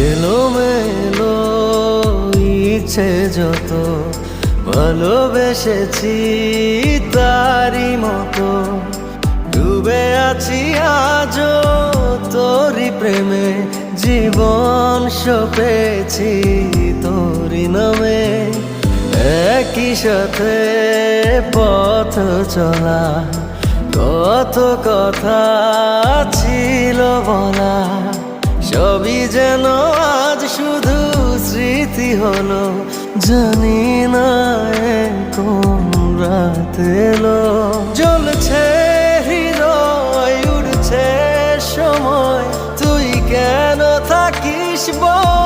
এলোমেলো ইচ্ছে যত ভালোবেসেছি তারই মতো ডুবে আছি আজও তোরই প্রেমে, জীবন সপেছি তোরই নামে। একই সাথে পথ চলা, কত কথা ছিল বলা, সবই যেন আজ শুধু স্মৃতি হলো। জানি না কোন রাত এলো, জ্বলছে হৃদয়, উড়ছে সময়, তুই কেন থাকিস বল।